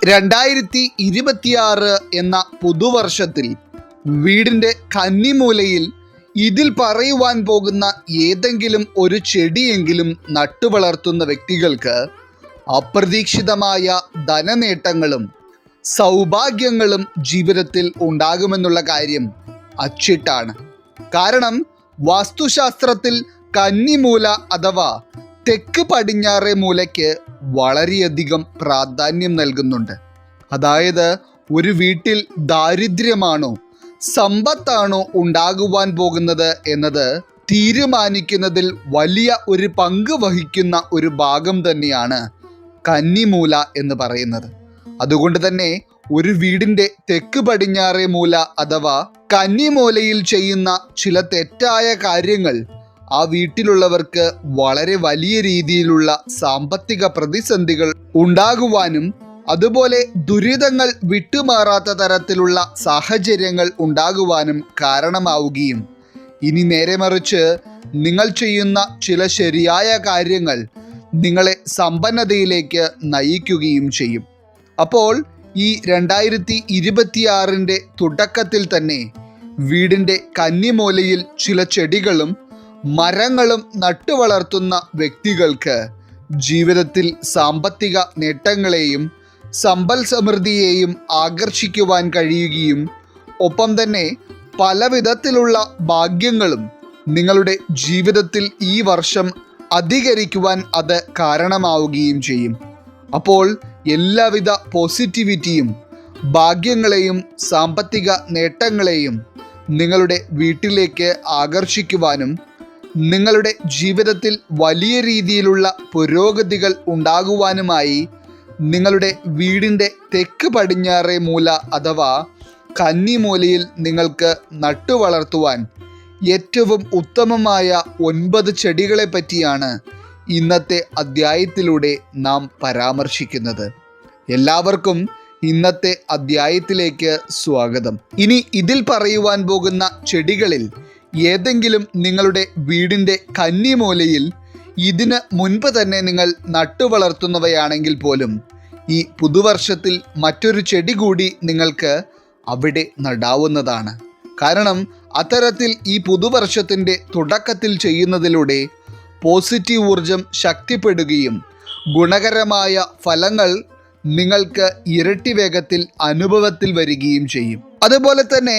2026 എന്ന പുതുവർഷത്തിൽ വീടിൻ്റെ കന്നിമൂലയിൽ ഇതിൽ പറയുവാൻ പോകുന്ന ഏതെങ്കിലും ഒരു ചെടിയെങ്കിലും നട്ടുവളർത്തുന്ന വ്യക്തികൾക്ക് അപ്രതീക്ഷിതമായ ധനനേട്ടങ്ങളും സൗഭാഗ്യങ്ങളും ജീവിതത്തിൽ ഉണ്ടാകുമെന്നുള്ള കാര്യം അച്ചിട്ടാണ്. കാരണം വാസ്തുശാസ്ത്രത്തിൽ കന്നിമൂല അഥവാ തെക്ക് പടിഞ്ഞാറേ മൂലയ്ക്ക് വളരെയധികം പ്രാധാന്യം നൽകുന്നുണ്ട്. അതായത് ഒരു വീട്ടിൽ ദാരിദ്ര്യമാണോ സമ്പത്താണോ ഉണ്ടാകുവാൻ പോകുന്നത് എന്നത് തീരുമാനിക്കുന്നതിൽ വലിയ ഒരു പങ്ക് വഹിക്കുന്ന ഒരു ഭാഗം തന്നെയാണ് കന്നിമൂല എന്ന് പറയുന്നത്. അതുകൊണ്ട് തന്നെ ഒരു വീടിൻ്റെ തെക്ക് പടിഞ്ഞാറേ മൂല അഥവാ കന്നിമൂലയിൽ ചെയ്യുന്ന ചില തെറ്റായ കാര്യങ്ങൾ ആ വീട്ടിലുള്ളവർക്ക് വളരെ വലിയ രീതിയിലുള്ള സാമ്പത്തിക പ്രതിസന്ധികൾ ഉണ്ടാകുവാനും അതുപോലെ ദുരിതങ്ങൾ വിട്ടുമാറാത്ത തരത്തിലുള്ള സാഹചര്യങ്ങൾ ഉണ്ടാകുവാനും കാരണമാവുകയും ഇനി നേരെ മറിച്ച് നിങ്ങൾ ചെയ്യുന്ന ചില ശരിയായ കാര്യങ്ങൾ നിങ്ങളെ സമ്പന്നതയിലേക്ക് നയിക്കുകയും ചെയ്യും. അപ്പോൾ ഈ 2026 തുടക്കത്തിൽ തന്നെ വീടിൻ്റെ കന്നിമൂലയിൽ ചില ചെടികളും മരങ്ങളും നട്ടുവളർത്തുന്ന വ്യക്തികൾക്ക് ജീവിതത്തിൽ സാമ്പത്തിക നേട്ടങ്ങളെയും സമ്പൽ സമൃദ്ധിയെയും ആകർഷിക്കുവാൻ കഴിയുകയും ഒപ്പം തന്നെ പല വിധത്തിലുള്ള ഭാഗ്യങ്ങളും നിങ്ങളുടെ ജീവിതത്തിൽ ഈ വർഷം അധികരിക്കുവാൻ അത് കാരണമാവുകയും ചെയ്യും. അപ്പോൾ എല്ലാവിധ പോസിറ്റിവിറ്റിയും ഭാഗ്യങ്ങളെയും സാമ്പത്തിക നേട്ടങ്ങളെയും നിങ്ങളുടെ വീട്ടിലേക്ക് ആകർഷിക്കുവാനും നിങ്ങളുടെ ജീവിതത്തിൽ വലിയ രീതിയിലുള്ള പുരോഗതികൾ ഉണ്ടാകുവാനുമായി നിങ്ങളുടെ വീടിൻ്റെ തെക്ക് പടിഞ്ഞാറേ മൂല അഥവാ കന്നിമൂലയിൽ നിങ്ങൾക്ക് നട്ടുവളർത്തുവാൻ ഏറ്റവും ഉത്തമമായ 9 ചെടികളെ പറ്റിയാണ് ഇന്നത്തെ അധ്യായത്തിലൂടെ നാം പരാമർശിക്കുന്നത്. എല്ലാവർക്കും ഇന്നത്തെ അധ്യായത്തിലേക്ക് സ്വാഗതം. ഇനി ഇതിൽ പറയുവാൻ പോകുന്ന ചെടികളിൽ ഏതെങ്കിലും നിങ്ങളുടെ വീടിൻ്റെ കന്നിമൂലയിൽ ഇതിന് മുൻപ് തന്നെ നിങ്ങൾ നട്ടുവളർത്തുന്നവയാണെങ്കിൽ പോലും ഈ പുതുവർഷത്തിൽ മറ്റൊരു ചെടി കൂടി നിങ്ങൾക്ക് അവിടെ നടാവുന്നതാണ്. കാരണം അത്തരത്തിൽ ഈ പുതുവർഷത്തിൻ്റെ തുടക്കത്തിൽ ചെയ്യുന്നതിലൂടെ പോസിറ്റീവ് ഊർജം ശക്തിപ്പെടുകയും ഗുണകരമായ ഫലങ്ങൾ നിങ്ങൾക്ക് ഇരട്ടി വേഗത്തിൽ അനുഭവത്തിൽ വരികയും ചെയ്യും. അതുപോലെ തന്നെ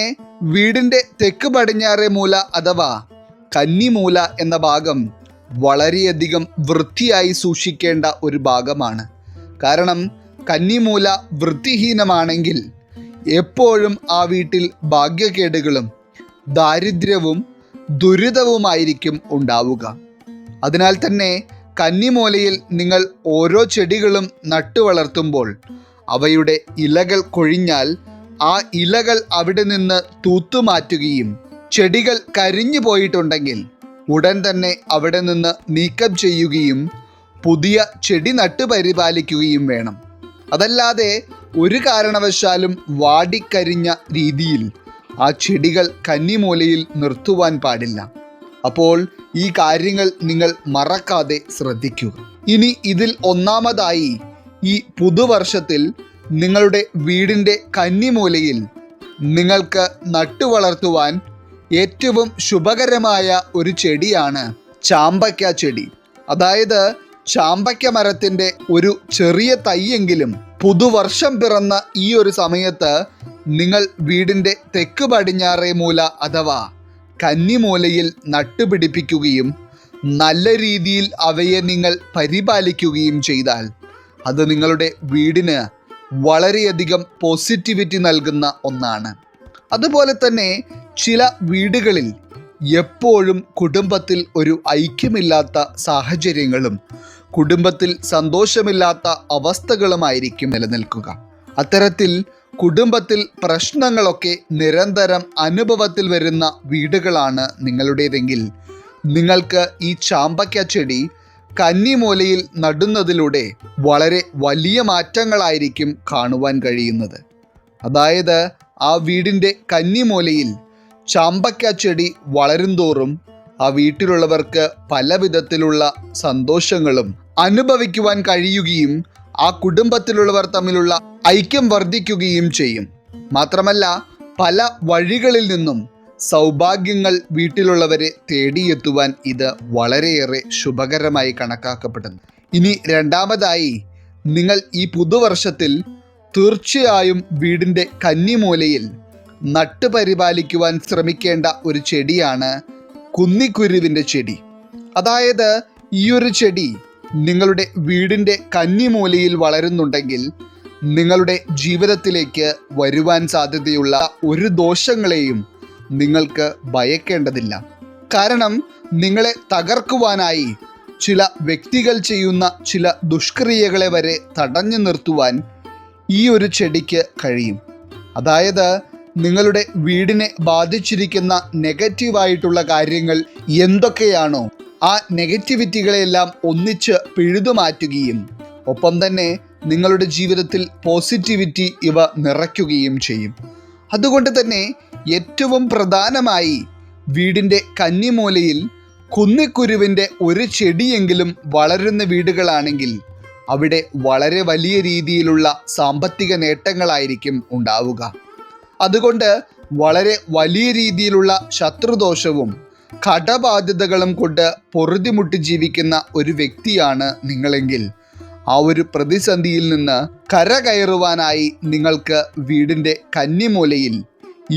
വീടിൻ്റെ തെക്ക് പടിഞ്ഞാറേ മൂല അഥവാ കന്നിമൂല എന്ന ഭാഗം വളരെയധികം വൃത്തിയായി സൂക്ഷിക്കേണ്ട ഒരു ഭാഗമാണ്. കാരണം കന്നിമൂല വൃത്തിഹീനമാണെങ്കിൽ എപ്പോഴും ആ വീട്ടിൽ ഭാഗ്യക്കേടുകളും ദാരിദ്ര്യവും ദുരിതവുമായിരിക്കും ഉണ്ടാവുക. അതിനാൽ തന്നെ കന്നിമൂലയിൽ നിങ്ങൾ ഓരോ ചെടികളും നട്ടുവളർത്തുമ്പോൾ അവയുടെ ഇലകൾ കൊഴിഞ്ഞാൽ ആ ഇലകൾ അവിടെ നിന്ന് തൂത്തുമാറ്റുകയും ചെടികൾ കരിഞ്ഞു പോയിട്ടുണ്ടെങ്കിൽ ഉടൻ തന്നെ അവിടെ നിന്ന് നീക്കം ചെയ്യുകയും പുതിയ ചെടി നട്ടുപരിപാലിക്കുകയും വേണം. അതല്ലാതെ ഒരു കാരണവശാലും വാടിക്കരിഞ്ഞ രീതിയിൽ ആ ചെടികൾ കന്നിമൂലയിൽ നിർത്തുവാൻ പാടില്ല. അപ്പോൾ ഈ കാര്യങ്ങൾ നിങ്ങൾ മറക്കാതെ ശ്രദ്ധിക്കുക. ഇനി ഇതിൽ ഒന്നാമതായി ഈ പുതുവർഷത്തിൽ നിങ്ങളുടെ വീടിൻ്റെ കന്നിമൂലയിൽ നിങ്ങൾക്ക് നട്ടുവളർത്തുവാൻ ഏറ്റവും ശുഭകരമായ ഒരു ചെടിയാണ് ചാമ്പയ്ക്ക ചെടി. അതായത് ചാമ്പയ്ക്ക മരത്തിൻ്റെ ഒരു ചെറിയ തൈയെങ്കിലും പുതുവർഷം പിറന്ന ഈ ഒരു സമയത്ത് നിങ്ങൾ വീടിൻ്റെ തെക്ക് പടിഞ്ഞാറേ മൂല അഥവാ കന്നിമൂലയിൽ നട്ടുപിടിപ്പിക്കുകയും നല്ല രീതിയിൽ അവയെ നിങ്ങൾ പരിപാലിക്കുകയും ചെയ്താൽ അത് നിങ്ങളുടെ വീടിന് വളരെയധികം പോസിറ്റിവിറ്റി നൽകുന്ന ഒന്നാണ്. അതുപോലെ തന്നെ ചില വീടുകളിൽ എപ്പോഴും കുടുംബത്തിൽ ഒരു ഐക്യമില്ലാത്ത സാഹചര്യങ്ങളും കുടുംബത്തിൽ സന്തോഷമില്ലാത്ത അവസ്ഥകളുമായിരിക്കും നിലനിൽക്കുക. അത്തരത്തിൽ കുടുംബത്തിൽ പ്രശ്നങ്ങളൊക്കെ നിരന്തരം അനുഭവത്തിൽ വരുന്ന വീടുകളാണ് നിങ്ങളുടേതെങ്കിൽ നിങ്ങൾക്ക് ഈ ചാമ്പയ്ക്ക ചെടി കന്നിമൂലയിൽ നടുന്നതിലൂടെ വളരെ വലിയ മാറ്റങ്ങളായിരിക്കും കാണുവാൻ കഴിയുന്നത്. അതായത് ആ വീടിൻ്റെ കന്നിമൂലയിൽ ചാമ്പയ്ക്ക ചെടി വളരുംതോറും ആ വീട്ടിലുള്ളവർക്ക് പല വിധത്തിലുള്ള സന്തോഷങ്ങളും അനുഭവിക്കുവാൻ കഴിയുകയും ആ കുടുംബത്തിലുള്ളവർ തമ്മിലുള്ള ഐക്യം വർദ്ധിക്കുകയും ചെയ്യും. മാത്രമല്ല, പല വഴികളിൽ നിന്നും സൗഭാഗ്യങ്ങൾ വീട്ടിലുള്ളവരെ തേടിയെത്തുവാൻ ഇത് വളരെയേറെ ശുഭകരമായി കണക്കാക്കപ്പെടുന്നു. ഇനി രണ്ടാമതായി, നിങ്ങൾ ഈ പുതുവർഷത്തിൽ തീർച്ചയായും വീടിൻ്റെ കന്നിമൂലയിൽ നട്ടുപരിപാലിക്കുവാൻ ശ്രമിക്കേണ്ട ഒരു ചെടിയാണ് കുന്നിക്കുരുവിൻ്റെ ചെടി. അതായത് ഈ ഒരു ചെടി നിങ്ങളുടെ വീടിൻ്റെ കന്നിമൂലയിൽ വളരുന്നുണ്ടെങ്കിൽ നിങ്ങളുടെ ജീവിതത്തിലേക്ക് വരുവാൻ സാധ്യതയുള്ള ഒരു ദോഷങ്ങളെയും നിങ്ങൾക്ക് ഭയക്കേണ്ടതില്ല. കാരണം നിങ്ങളെ തകർക്കുവാനായി ചില വ്യക്തികൾ ചെയ്യുന്ന ചില ദുഷ്ക്രിയകളെ വരെ തടഞ്ഞു നിർത്തുവാൻ ഈ ഒരു ചെടിക്ക് കഴിയും. അതായത് നിങ്ങളുടെ വീടിനെ ബാധിച്ചിരിക്കുന്ന നെഗറ്റീവായിട്ടുള്ള കാര്യങ്ങൾ എന്തൊക്കെയാണോ ആ നെഗറ്റിവിറ്റികളെല്ലാം ഒന്നിച്ച് പിഴുതുമാറ്റുകയും ഒപ്പം തന്നെ നിങ്ങളുടെ ജീവിതത്തിൽ പോസിറ്റിവിറ്റി ഇവ നിറയ്ക്കുകയും ചെയ്യും. അതുകൊണ്ട് തന്നെ ഏറ്റവും പ്രധാനമായി വീടിൻ്റെ കന്നിമൂലയിൽ കുന്നിക്കുരുവിൻ്റെ ഒരു ചെടിയെങ്കിലും വളരുന്ന വീടുകളാണെങ്കിൽ അവിടെ വളരെ വലിയ രീതിയിലുള്ള സാമ്പത്തിക നേട്ടങ്ങളായിരിക്കും ഉണ്ടാവുക. അതുകൊണ്ട് വളരെ വലിയ രീതിയിലുള്ള ശത്രുദോഷവും കടബാധ്യതകളും കൊണ്ട് പൊറുതിമുട്ടി ജീവിക്കുന്ന ഒരു വ്യക്തിയാണ് നിങ്ങളെങ്കിൽ ആ ഒരു പ്രതിസന്ധിയിൽ നിന്ന് കരകയറുവാനായി നിങ്ങൾക്ക് വീടിൻ്റെ കന്നിമൂലയിൽ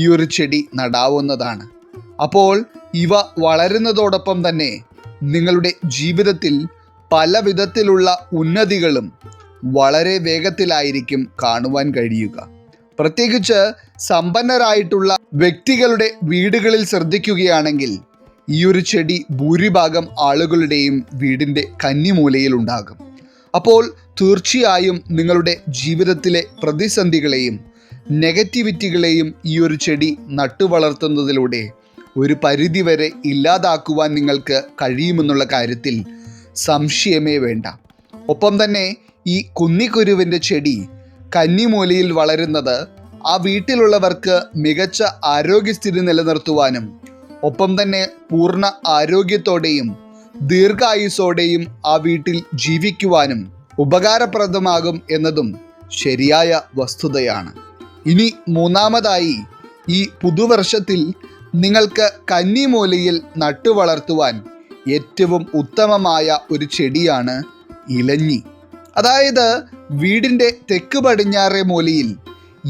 ഈ ഒരു ചെടി നടാവുന്നതാണ്. അപ്പോൾ ഇവ വളരുന്നതോടൊപ്പം തന്നെ നിങ്ങളുടെ ജീവിതത്തിൽ പല വിധത്തിലുള്ള ഉന്നതികളും വളരെ വേഗത്തിലായിരിക്കും കാണുവാൻ കഴിയുക. പ്രത്യേകിച്ച് സമ്പന്നരായിട്ടുള്ള വ്യക്തികളുടെ വീടുകളിൽ ശ്രദ്ധിക്കുകയാണെങ്കിൽ ഈ ഒരു ചെടി ഭൂരിഭാഗം ആളുകളുടെയും വീടിൻ്റെ കന്നിമൂലയിൽ ഉണ്ടാകും. അപ്പോൾ തീർച്ചയായും നിങ്ങളുടെ ജീവിതത്തിലെ പ്രതിസന്ധികളെയും നെഗറ്റിവിറ്റികളെയും ഈ ഒരു ചെടി നട്ടുവളർത്തുന്നതിലൂടെ ഒരു പരിധിവരെ ഇല്ലാതാക്കുവാൻ നിങ്ങൾക്ക് കഴിയുമെന്നുള്ള കാര്യത്തിൽ സംശയമേ വേണ്ട. ഒപ്പം തന്നെ ഈ കുന്നിക്കുരുവിൻ്റെ ചെടി കന്നിമൂലയിൽ വളരുന്നത് ആ വീട്ടിലുള്ളവർക്ക് മികച്ച ആരോഗ്യസ്ഥിതി നിലനിർത്തുവാനും ഒപ്പം തന്നെ പൂർണ്ണ ആരോഗ്യത്തോടെയും ദീർഘായുസ്സോടെയും ആ വീട്ടിൽ ജീവിക്കുവാനും ഉപകാരപ്രദമാകും എന്നതും ശരിയായ വസ്തുതയാണ്. ഇനി മൂന്നാമതായി, ഈ പുതുവർഷത്തിൽ നിങ്ങൾക്ക് കന്നിമൂലയിൽ നട്ടുവളർത്തുവാൻ ഏറ്റവും ഉത്തമമായ ഒരു ചെടിയാണ് ഇലഞ്ഞി. അതായത് വീടിൻ്റെ തെക്ക് പടിഞ്ഞാറേ മൂലയിൽ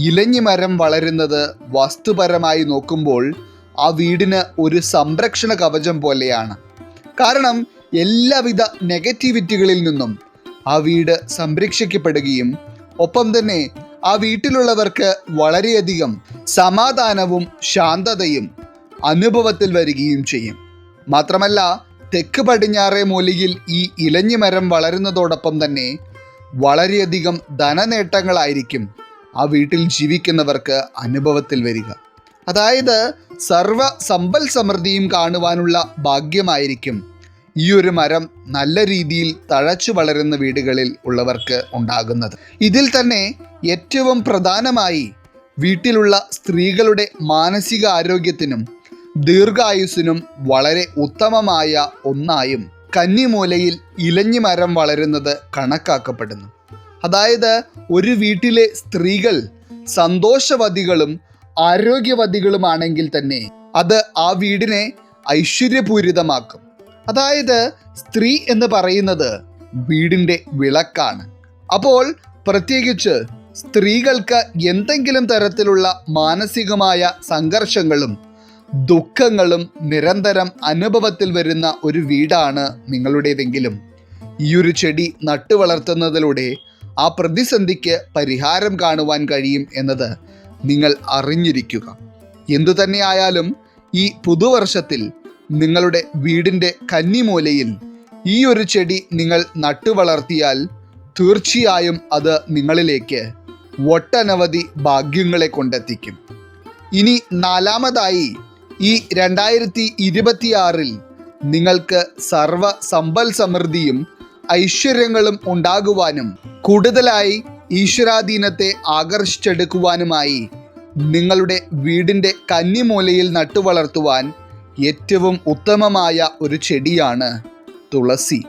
ഇലഞ്ഞി മരം വളരുന്നത് വാസ്തുപരമായി നോക്കുമ്പോൾ ആ വീടിന് ഒരു സംരക്ഷണ കവചം പോലെയാണ്. കാരണം എല്ലാവിധ നെഗറ്റിവിറ്റികളിൽ നിന്നും ആ വീട് സംരക്ഷിക്കപ്പെടുകയും ഒപ്പം തന്നെ ആ വീട്ടിലുള്ളവർക്ക് വളരെയധികം സമാധാനവും ശാന്തതയും അനുഭവത്തിൽ വരികയും ചെയ്യും. മാത്രമല്ല, തെക്ക് പടിഞ്ഞാറേ മൂലയിൽ ഈ ഇലഞ്ഞി മരം വളരുന്നതോടൊപ്പം തന്നെ വളരെയധികം ധനനേട്ടങ്ങളായിരിക്കും ആ വീട്ടിൽ ജീവിക്കുന്നവർക്ക് അനുഭവത്തിൽ വരിക. അതായത് സർവ സമ്പൽ സമൃദ്ധിയും കാണുവാനുള്ള ഭാഗ്യമായിരിക്കും ഈ ഒരു മരം നല്ല രീതിയിൽ തഴച്ചു വളരുന്ന വീടുകളിൽ ഉള്ളവർക്ക് ഉണ്ടാകുന്നത്. ഇതിൽ തന്നെ ഏറ്റവും പ്രധാനമായി വീട്ടിലുള്ള സ്ത്രീകളുടെ മാനസിക ആരോഗ്യത്തിനും ദീർഘായുസ്സിനും വളരെ ഉത്തമമായ ഒന്നായും കന്നിമൂലയിൽ ഇലഞ്ഞി മരം വളരുന്നത് കണക്കാക്കപ്പെടുന്നു. അതായത് ഒരു വീട്ടിലെ സ്ത്രീകൾ സന്തോഷവതികളും ആരോഗ്യവതികളുമാണെങ്കിൽ തന്നെ അത് ആ വീടിനെ ഐശ്വര്യപൂരിതമാക്കും. അതായത് സ്ത്രീ എന്ന് പറയുന്നത് വീടിൻ്റെ വിളക്കാണ്. അപ്പോൾ പ്രത്യേകിച്ച് സ്ത്രീകൾക്ക് എന്തെങ്കിലും തരത്തിലുള്ള മാനസികമായ സംഘർഷങ്ങളും ദുഃഖങ്ങളും നിരന്തരം അനുഭവത്തിൽ വരുന്ന ഒരു വീടാണ് നിങ്ങളുടേതെങ്കിലും ഈ ഒരു ചെടി നട്ടുവളർത്തുന്നതിലൂടെ ആ പ്രതിസന്ധിക്ക് പരിഹാരം കാണുവാൻ കഴിയും എന്നത് നിങ്ങൾ അറിഞ്ഞിരിക്കുക. എന്തു തന്നെയായാലും ഈ പുതുവർഷത്തിൽ നിങ്ങളുടെ വീടിൻ്റെ കന്നിമൂലയിൽ ഈ ഒരു ചെടി നിങ്ങൾ നട്ടുവളർത്തിയാൽ തീർച്ചയായും അത് നിങ്ങളിലേക്ക് ഒട്ടനവധി ഭാഗ്യങ്ങളെ കൊണ്ടെത്തിക്കും. ഇനി നാലാമതായി, ഈ 2026 നിങ്ങൾക്ക് സർവ സമ്പൽ സമൃദ്ധിയും ഐശ്വര്യങ്ങളും ഉണ്ടാകുവാനും കൂടുതലായി ഈശ്വരാധീനത്തെ ആകർഷിച്ചെടുക്കുവാനുമായി നിങ്ങളുടെ വീടിൻ്റെ കന്നിമൂലയിൽ നട്ടുവളർത്തുവാൻ ഏറ്റവും ഉത്തമമായ ഒരു ചെടിയാണ് തുളസി.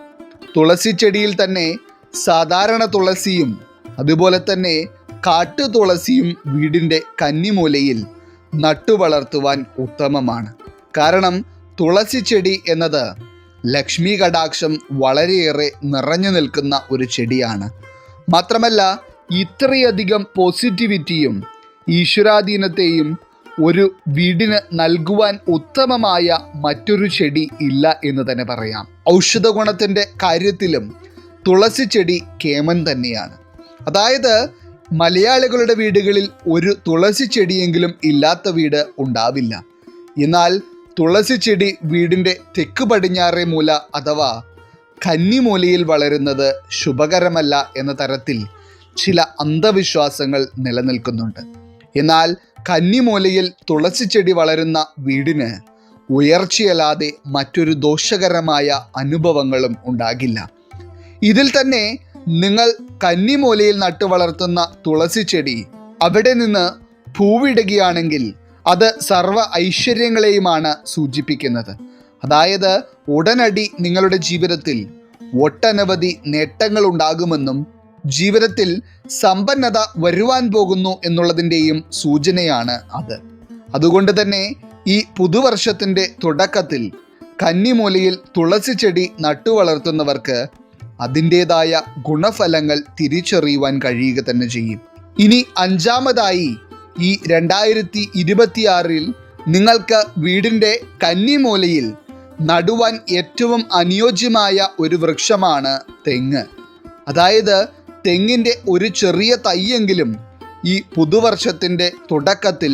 തുളസി ചെടിയിൽ തന്നെ സാധാരണ തുളസിയും അതുപോലെ തന്നെ കാട്ടുതുളസിയും വീടിൻ്റെ കന്നിമൂലയിൽ നട്ടുവളർത്തുവാൻ ഉത്തമമാണ്. കാരണം തുളസി ചെടി എന്നത് ലക്ഷ്മി കടാക്ഷം വളരെയേറെ നിറഞ്ഞു നിൽക്കുന്ന ഒരു ചെടിയാണ്. മാത്രമല്ല ഇത്രയധികം പോസിറ്റിവിറ്റിയും ഈശ്വരാധീനത്തെയും ഒരു വീടിന് നൽകുവാൻ ഉത്തമമായ മറ്റൊരു ചെടി ഇല്ല എന്ന് തന്നെ പറയാം. ഔഷധ ഗുണത്തിൻ്റെ കാര്യത്തിലും തുളസി ചെടി കേമൻ തന്നെയാണ്. അതായത് മലയാളികളുടെ വീടുകളിൽ ഒരു തുളസി ചെടിയെങ്കിലും ഇല്ലാത്ത വീട് ഉണ്ടാവില്ല. എന്നാൽ തുളസി ചെടി വീടിൻ്റെ തെക്ക് പടിഞ്ഞാറേ മൂല അഥവാ കന്നിമൂലയിൽ വളരുന്നത് ശുഭകരമല്ല എന്ന തരത്തിൽ ചില അന്ധവിശ്വാസങ്ങൾ നിലനിൽക്കുന്നുണ്ട്. എന്നാൽ കന്നിമൂലയിൽ തുളസി ചെടി വളരുന്ന വീടിന് ഉയർച്ചയല്ലാതെ മറ്റൊരു ദോഷകരമായ അനുഭവങ്ങളും ഉണ്ടാകില്ല. ഇതിൽ തന്നെ നിങ്ങൾ കന്നിമൂലയിൽ നട്ടു വളർത്തുന്ന തുളസി ചെടി അവിടെ നിന്ന് പൂവിടുകയാണെങ്കിൽ അത് സർവ്വ ഐശ്വര്യങ്ങളെയുമാണ് സൂചിപ്പിക്കുന്നത്. അതായത് ഉടനടി നിങ്ങളുടെ ജീവിതത്തിൽ ഒട്ടനവധി നേട്ടങ്ങൾ ഉണ്ടാകുമെന്നും ജീവിതത്തിൽ സമ്പന്നത വരുവാൻ പോകുന്നു എന്നുള്ളതിൻ്റെയും സൂചനയാണ് അത്. അതുകൊണ്ട് തന്നെ ഈ പുതുവർഷത്തിൻ്റെ തുടക്കത്തിൽ കന്നിമൂലയിൽ തുളസി ചെടി നട്ടുവളർത്തുന്നവർക്ക് അതിൻ്റേതായ ഗുണഫലങ്ങൾ തിരിച്ചറിയുവാൻ കഴിയുക തന്നെ ചെയ്യും. ഇനി അഞ്ചാമതായി ഈ 2026 നിങ്ങൾക്ക് വീടിൻ്റെ കന്നിമൂലയിൽ നടുവാൻ ഏറ്റവും അനുയോജ്യമായ ഒരു വൃക്ഷമാണ് തെങ്ങ്. അതായത് തെങ്ങിൻ്റെ ഒരു ചെറിയ തൈയെങ്കിലും ഈ പുതുവർഷത്തിൻ്റെ തുടക്കത്തിൽ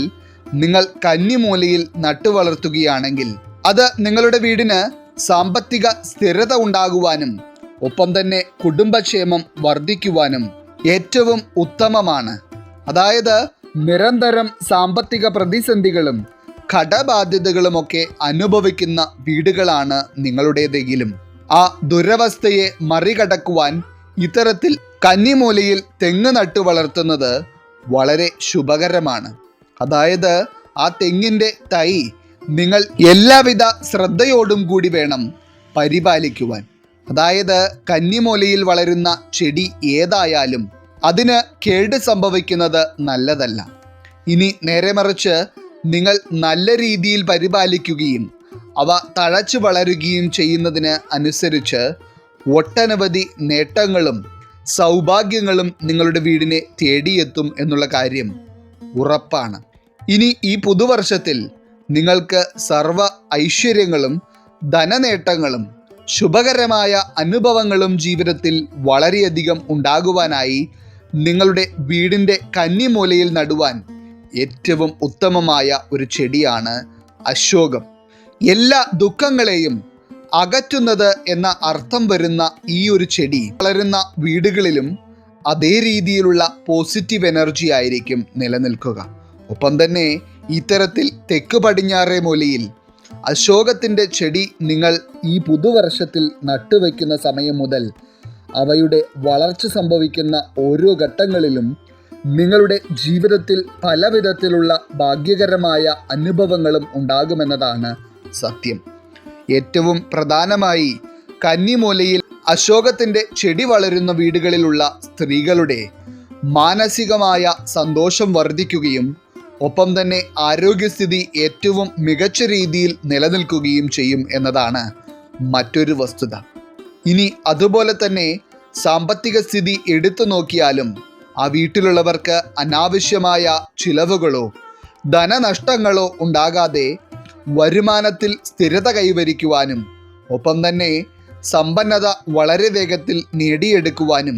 നിങ്ങൾ കന്നിമൂലയിൽ നട്ടുവളർത്തുകയാണെങ്കിൽ അത് നിങ്ങളുടെ വീടിന് സാമ്പത്തിക സ്ഥിരത ഉണ്ടാകുവാനും ഒപ്പം തന്നെ കുടുംബക്ഷേമം വർദ്ധിക്കുവാനും ഏറ്റവും ഉത്തമമാണ്. അതായത് നിരന്തരം സാമ്പത്തിക പ്രതിസന്ധികളും കടബാധ്യതകളുമൊക്കെ അനുഭവിക്കുന്ന വീടുകളാണ് നിങ്ങളുടേതെങ്കിലും ആ ദുരവസ്ഥയെ മറികടക്കുവാൻ ഇത്തരത്തിൽ കന്നിമൂലയിൽ തെങ്ങ് നട്ടു വളർത്തുന്നത് വളരെ ശുഭകരമാണ്. അതായത് ആ തെങ്ങിൻ്റെ തൈ നിങ്ങൾ എല്ലാവിധ ശ്രദ്ധയോടും കൂടി വേണം പരിപാലിക്കുവാൻ. അതായത് കന്നിമൂലയിൽ വളരുന്ന ചെടി ഏതായാലും അതിന് കേട് സംഭവിക്കുന്നത് നല്ലതല്ല. ഇനി നേരെ മറിച്ച് നിങ്ങൾ നല്ല രീതിയിൽ പരിപാലിക്കുകയും അവ തഴച്ചു വളരുകയും ചെയ്യുന്നതിന് അനുസരിച്ച് ഒട്ടനവധി നേട്ടങ്ങളും സൗഭാഗ്യങ്ങളും നിങ്ങളുടെ വീടിനെ തേടിയെത്തും എന്നുള്ള കാര്യം ഉറപ്പാണ്. ഇനി ഈ പുതുവർഷത്തിൽ നിങ്ങൾക്ക് സർവ്വ ഐശ്വര്യങ്ങളും ധനനേട്ടങ്ങളും ശുഭകരമായ അനുഭവങ്ങളും ജീവിതത്തിൽ വളരെയധികം ഉണ്ടാകുവാനായി നിങ്ങളുടെ വീടിൻ്റെ കന്നിമൂലയിൽ നടുവാൻ ഏറ്റവും ഉത്തമമായ ഒരു ചെടിയാണ് അശോകം. എല്ലാ ദുഃഖങ്ങളെയും അകറ്റുന്നത് എന്ന അർത്ഥം വരുന്ന ഈ ഒരു ചെടി വളരുന്ന വീടുകളിലും അതേ രീതിയിലുള്ള പോസിറ്റീവ് എനർജി ആയിരിക്കും നിലനിൽക്കുക. ഒപ്പം തന്നെ ഇത്തരത്തിൽ തെക്ക് പടിഞ്ഞാറേ മൂലയിൽ അശോകത്തിൻ്റെ ചെടി നിങ്ങൾ ഈ പുതുവർഷത്തിൽ നട്ടുവയ്ക്കുന്ന സമയം മുതൽ അവയുടെ വളർച്ച സംഭവിക്കുന്ന ഓരോ ഘട്ടങ്ങളിലും നിങ്ങളുടെ ജീവിതത്തിൽ പല വിധത്തിലുള്ള ഭാഗ്യകരമായ അനുഭവങ്ങളും ഉണ്ടാകുമെന്നതാണ് സത്യം. ഏറ്റവും പ്രധാനമായി കന്നിമൂലയിൽ അശോകത്തിൻ്റെ ചെടി വളരുന്ന വീടുകളിലുള്ള സ്ത്രീകളുടെ മാനസികമായ സന്തോഷം വർദ്ധിക്കുകയും ഒപ്പം തന്നെ ആരോഗ്യസ്ഥിതി ഏറ്റവും മികച്ച രീതിയിൽ നിലനിൽക്കുകയും ചെയ്യും എന്നതാണ് മറ്റൊരു വസ്തുത. ഇനി അതുപോലെ തന്നെ സാമ്പത്തിക സ്ഥിതി എടുത്തു നോക്കിയാലും ആ വീട്ടിലുള്ളവർക്ക് അനാവശ്യമായ ചിലവുകളോ ധനനഷ്ടങ്ങളോ ഉണ്ടാകാതെ വരുമാനത്തിൽ സ്ഥിരത കൈവരിക്കുവാനും ഒപ്പം തന്നെ സമ്പന്നത വളരെ വേഗത്തിൽ നേടിയെടുക്കുവാനും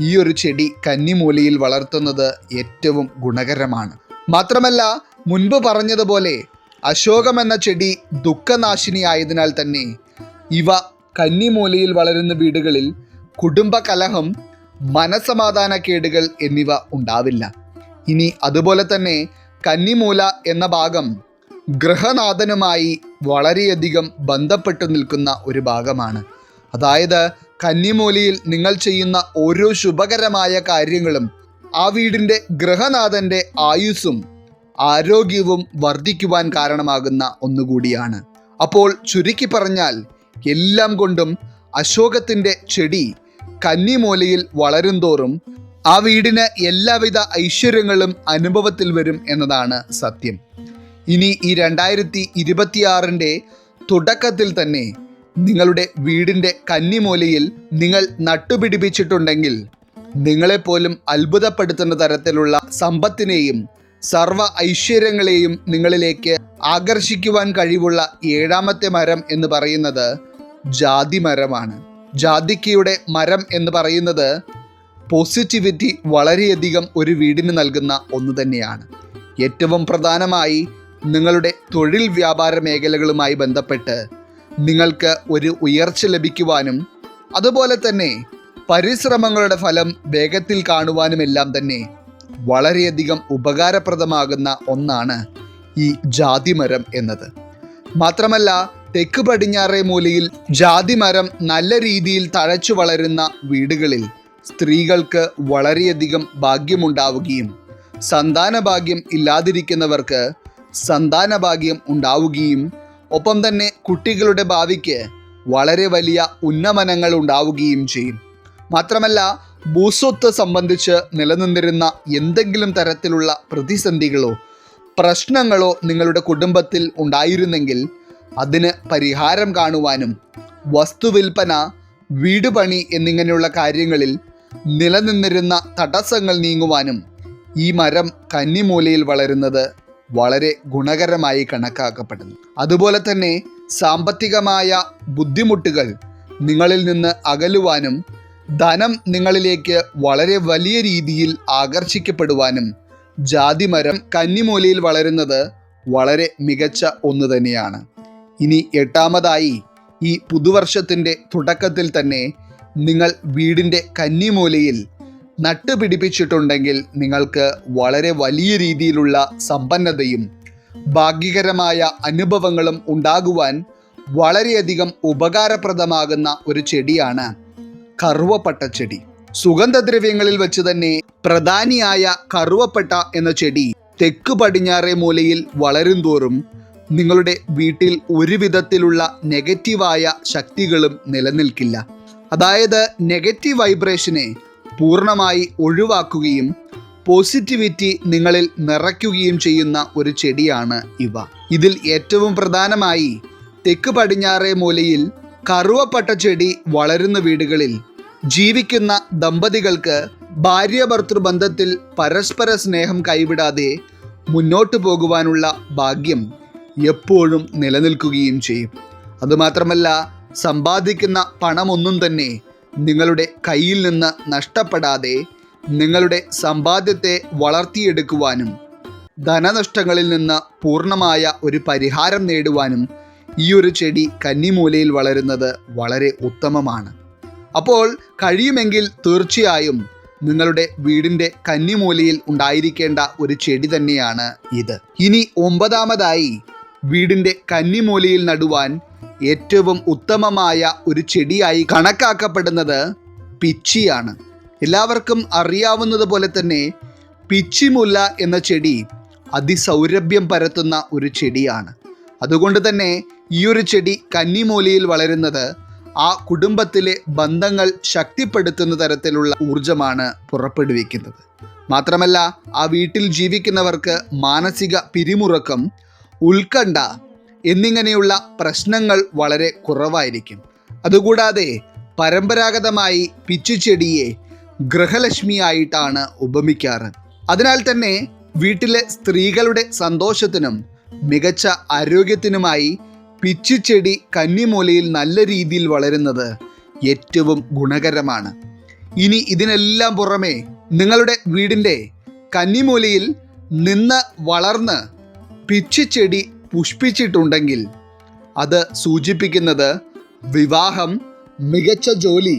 ഈ ഒരു ചെടി കന്നിമൂലയിൽ വളർത്തുന്നത് ഏറ്റവും ഗുണകരമാണ്. മാത്രമല്ല മുൻപ് പറഞ്ഞതുപോലെ അശോകം എന്ന ചെടി ദുഃഖനാശിനി ആയതിനാൽ തന്നെ ഇവ കന്നിമൂലയിൽ വളരുന്ന വീടുകളിൽ കുടുംബകലഹം, മനസമാധാനക്കേടുകൾ എന്നിവ ഉണ്ടാവില്ല. ഇനി അതുപോലെ തന്നെ കന്നിമൂല എന്ന ഭാഗം ഗൃഹനാഥനുമായി വളരെയധികം ബന്ധപ്പെട്ടു നിൽക്കുന്ന ഒരു ഭാഗമാണ്. അതായത് കന്നിമൂലയിൽ നിങ്ങൾ ചെയ്യുന്ന ഓരോ ശുഭകരമായ കാര്യങ്ങളും ആ വീടിൻ്റെ ഗൃഹനാഥൻ്റെ ആയുസ്സും ആരോഗ്യവും വർദ്ധിക്കുവാൻ കാരണമാകുന്ന ഒന്നുകൂടിയാണ്. അപ്പോൾ ചുരുക്കി പറഞ്ഞാൽ എല്ലാം കൊണ്ടും അശോകത്തിൻ്റെ ചെടി കന്നിമൂലയിൽ വളരും തോറും ആ വീടിന് എല്ലാവിധ ഐശ്വര്യങ്ങളും അനുഭവത്തിൽ വരും എന്നതാണ് സത്യം. ഇനി ഈ 2026 തുടക്കത്തിൽ തന്നെ നിങ്ങളുടെ വീടിൻ്റെ കന്നിമൂലയിൽ നിങ്ങൾ നട്ടുപിടിപ്പിച്ചിട്ടുണ്ടെങ്കിൽ നിങ്ങളെപ്പോലും അത്ഭുതപ്പെടുത്തുന്ന തരത്തിലുള്ള സമ്പത്തിനെയും സർവ ഐശ്വര്യങ്ങളെയും നിങ്ങളിലേക്ക് ആകർഷിക്കുവാൻ കഴിവുള്ള 7ാമത്തെ മരം എന്ന് പറയുന്നത് ജാതി മരമാണ്. ജാതിക്കയുടെ മരം എന്ന് പറയുന്നത് പോസിറ്റിവിറ്റി വളരെയധികം ഒരു വീടിന് നൽകുന്ന ഒന്ന് തന്നെയാണ്. ഏറ്റവും പ്രധാനമായി നിങ്ങളുടെ തൊഴിൽ വ്യാപാര മേഖലകളുമായി ബന്ധപ്പെട്ട് നിങ്ങൾക്ക് ഒരു ഉയർച്ച ലഭിക്കുവാനും അതുപോലെ തന്നെ പരിശ്രമങ്ങളുടെ ഫലം വേഗത്തിൽ കാണുവാനുമെല്ലാം തന്നെ വളരെയധികം ഉപകാരപ്രദമാകുന്ന ഒന്നാണ് ഈ ജാതിമരം എന്നത്. മാത്രമല്ല, തെക്ക് പടിഞ്ഞാറേ മൂലയിൽ ജാതിമരം നല്ല രീതിയിൽ തഴച്ചു വളരുന്ന വീടുകളിൽ സ്ത്രീകൾക്ക് വളരെയധികം ഭാഗ്യമുണ്ടാവുകയും സന്താന ഭാഗ്യം ഇല്ലാതിരിക്കുന്നവർക്ക് സന്താന ഭാഗ്യം ഉണ്ടാവുകയും ഒപ്പം തന്നെ കുട്ടികളുടെ ഭാവിക്ക് വളരെ വലിയ ഉന്നമനങ്ങൾ ഉണ്ടാവുകയും ചെയ്യും. മാത്രമല്ല, ഭൂസ്വത്ത് സംബന്ധിച്ച് നിലനിന്നിരുന്ന എന്തെങ്കിലും തരത്തിലുള്ള പ്രതിസന്ധികളോ പ്രശ്നങ്ങളോ നിങ്ങളുടെ കുടുംബത്തിൽ ഉണ്ടായിരുന്നെങ്കിൽ അതിന് പരിഹാരം കാണുവാനും വസ്തുവിൽപ്പന, വീട് പണി എന്നിങ്ങനെയുള്ള കാര്യങ്ങളിൽ നിലനിന്നിരുന്ന തടസ്സങ്ങൾ നീങ്ങുവാനും ഈ മരം കന്നിമൂലയിൽ വളരുന്നത് വളരെ ഗുണകരമായി കണക്കാക്കപ്പെടുന്നു. അതുപോലെ തന്നെ സാമ്പത്തികമായ ബുദ്ധിമുട്ടുകൾ നിങ്ങളിൽ നിന്ന് അകലുവാനും ധനം നിങ്ങളിലേക്ക് വളരെ വലിയ രീതിയിൽ ആകർഷിക്കപ്പെടുവാനും ജാതിമരം കന്നിമൂലയിൽ വളരുന്നത് വളരെ മികച്ച ഒന്ന് തന്നെയാണ്. ഇനി 8ാമതായി, ഈ പുതുവർഷത്തിൻ്റെ തുടക്കത്തിൽ തന്നെ നിങ്ങൾ വീടിൻ്റെ കന്നിമൂലയിൽ നട്ടുപിടിപ്പിച്ചിട്ടുണ്ടെങ്കിൽ നിങ്ങൾക്ക് വളരെ വലിയ രീതിയിലുള്ള സമ്പന്നതയും ഭാഗ്യകരമായ അനുഭവങ്ങളും ഉണ്ടാകുവാൻ വളരെയധികം ഉപകാരപ്രദമാകുന്ന ഒരു ചെടിയാണ് കറുവപ്പട്ട ചെടി. സുഗന്ധദ്രവ്യങ്ങളിൽ വെച്ച് തന്നെ പ്രധാനിയായ കറുവപ്പട്ട എന്ന ചെടി തെക്ക് പടിഞ്ഞാറേ മൂലയിൽ വളരും തോറും നിങ്ങളുടെ വീട്ടിൽ ഒരു വിധത്തിലുള്ള നെഗറ്റീവായ ശക്തികളും നിലനിൽക്കില്ല. അതായത് നെഗറ്റീവ് വൈബ്രേഷനെ പൂർണ്ണമായി ഒഴിവാക്കുകയും പോസിറ്റിവിറ്റി നിങ്ങളിൽ നിറയ്ക്കുകയും ചെയ്യുന്ന ഒരു ചെടിയാണ് ഇവ. ഇതിൽ ഏറ്റവും പ്രധാനമായി തെക്ക് പടിഞ്ഞാറേ മൂലയിൽ കറുവപ്പട്ട ചെടി വളരുന്ന വീടുകളിൽ ജീവിക്കുന്ന ദമ്പതികൾക്ക് ഭാര്യാഭർത്തൃ ബന്ധത്തിൽ പരസ്പര സ്നേഹം കൈവിടാതെ മുന്നോട്ട് പോകുവാനുള്ള ഭാഗ്യം എപ്പോഴും നിലനിൽക്കുകയും ചെയ്യും. അതുമാത്രമല്ല, സമ്പാദിക്കുന്ന പണമൊന്നും തന്നെ നിങ്ങളുടെ കയ്യിൽ നിന്ന് നഷ്ടപ്പെടാതെ നിങ്ങളുടെ സമ്പാദ്യത്തെ വളർത്തിയെടുക്കുവാനും ധനനഷ്ടങ്ങളിൽ നിന്ന് പൂർണ്ണമായ ഒരു പരിഹാരം നേടുവാനും ഈ ഒരു ചെടി കന്നിമൂലയിൽ വളരുന്നത് വളരെ ഉത്തമമാണ്. അപ്പോൾ കഴിയുമെങ്കിൽ തീർച്ചയായും നിങ്ങളുടെ വീടിൻ്റെ കന്നിമൂലയിൽ ഉണ്ടായിരിക്കേണ്ട ഒരു ചെടി തന്നെയാണ് ഇത്. ഇനി 9ാമതായി, വീടിൻ്റെ കന്നിമൂലയിൽ നടുവാൻ ഏറ്റവും ഉത്തമമായ ഒരു ചെടിയായി കണക്കാക്കപ്പെടുന്നത് പിച്ചിയാണ്. എല്ലാവർക്കും അറിയാവുന്നതുപോലെ തന്നെ പിച്ചിമുല്ല എന്ന ചെടി അതിസൗരഭ്യം പരത്തുന്ന ഒരു ചെടിയാണ്. അതുകൊണ്ട് തന്നെ ഈ ഒരു ചെടി കന്നിമൂലയിൽ വളരുന്നത് ആ കുടുംബത്തിലെ ബന്ധങ്ങൾ ശക്തിപ്പെടുത്തുന്ന തരത്തിലുള്ള ഊർജമാണ് പുറപ്പെടുവിക്കുന്നത്. മാത്രമല്ല, ആ വീട്ടിൽ ജീവിക്കുന്നവർക്ക് മാനസിക പിരിമുറുക്കം, ഉത്കണ്ഠ എന്നിങ്ങനെയുള്ള പ്രശ്നങ്ങൾ വളരെ കുറവായിരിക്കും. അതുകൂടാതെ പരമ്പരാഗതമായി പിച്ചിച്ചെടിയെ ഗൃഹലക്ഷ്മിയായിട്ടാണ് ഉപമിക്കാറ്. അതിനാൽ തന്നെ വീട്ടിലെ സ്ത്രീകളുടെ സന്തോഷത്തിനും മികച്ച ആരോഗ്യത്തിനുമായി പിച്ചിച്ചെടി കന്നിമൂലയിൽ നല്ല രീതിയിൽ വളരുന്നത് ഏറ്റവും ഗുണകരമാണ്. ഇനി ഇതിനെല്ലാം പുറമെ നിങ്ങളുടെ വീടിൻ്റെ കന്നിമൂലയിൽ നിന്ന് വളർന്ന് പിച്ചിച്ചെടി പുഷ്പിച്ചിട്ടുണ്ടെങ്കിൽ അത് സൂചിപ്പിക്കുന്നത് വിവാഹം, മികച്ച ജോലി,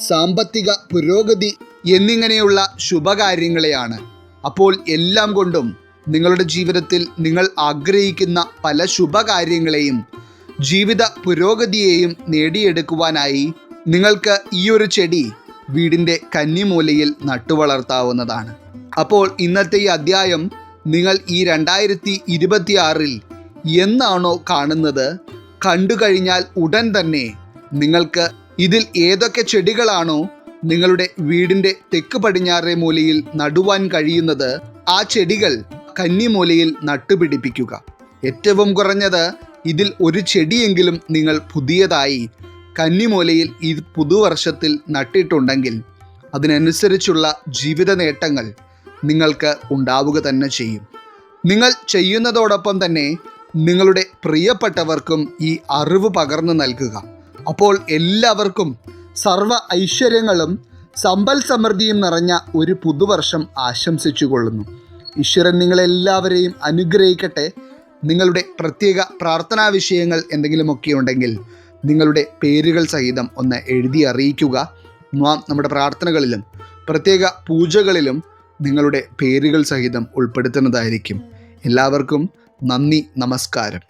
സാമ്പത്തിക പുരോഗതി എന്നിങ്ങനെയുള്ള ശുഭകാര്യങ്ങളെയാണ്. അപ്പോൾ എല്ലാം കൊണ്ടും നിങ്ങളുടെ ജീവിതത്തിൽ നിങ്ങൾ ആഗ്രഹിക്കുന്ന പല ശുഭകാര്യങ്ങളെയും ജീവിത പുരോഗതിയെയും നേടിയെടുക്കുവാനായി നിങ്ങൾക്ക് ഈ ഒരു ചെടി വീടിൻ്റെ കന്നിമൂലയിൽ നട്ടുവളർത്താവുന്നതാണ്. അപ്പോൾ ഇന്നത്തെ ഈ അധ്യായം നിങ്ങൾ ഈ 2026 എന്നാണോ കാണുന്നത്, കണ്ടു കഴിഞ്ഞാൽ ഉടൻ തന്നെ നിങ്ങൾക്ക് ഇതിൽ ഏതൊക്കെ ചെടികളാണോ നിങ്ങളുടെ വീടിൻ്റെ തെക്ക് പടിഞ്ഞാറേ മൂലയിൽ നടുവാൻ കഴിയുന്നത് ആ ചെടികൾ കന്നിമൂലയിൽ നട്ടുപിടിപ്പിക്കുക. ഏറ്റവും കുറഞ്ഞത് ഇതിൽ ഒരു ചെടിയെങ്കിലും നിങ്ങൾ പുതിയതായി കന്നിമൂലയിൽ ഈ പുതുവർഷത്തിൽ നട്ടിട്ടുണ്ടെങ്കിൽ അതിനനുസരിച്ചുള്ള ജീവിത നേട്ടങ്ങൾ നിങ്ങൾക്ക് ഉണ്ടാവുക തന്നെ ചെയ്യും. നിങ്ങൾ ചെയ്യുന്നതോടൊപ്പം തന്നെ നിങ്ങളുടെ പ്രിയപ്പെട്ടവർക്കും ഈ അറിവ് പകർന്നു നൽകുക. അപ്പോൾ എല്ലാവർക്കും സർവ്വ ഐശ്വര്യങ്ങളും സമ്പൽ സമൃദ്ധിയും നിറഞ്ഞ ഒരു പുതുവർഷം ആശംസിച്ചു കൊള്ളുന്നു. ഈശ്വരൻ നിങ്ങളെല്ലാവരെയും അനുഗ്രഹിക്കട്ടെ. നിങ്ങളുടെ പ്രത്യേക പ്രാർത്ഥനാ വിഷയങ്ങൾ എന്തെങ്കിലുമൊക്കെ ഉണ്ടെങ്കിൽ നിങ്ങളുടെ പേരുകൾ സഹിതം ഒന്ന് എഴുതി അറിയിക്കുക. നാം നമ്മുടെ പ്രാർത്ഥനകളിലും പ്രത്യേക പൂജകളിലും നിങ്ങളുടെ പേരുകൾ സഹിതം ഉൾപ്പെടുത്തുന്നതായിരിക്കും. എല്ലാവർക്കും നന്ദി, നമസ്കാരം.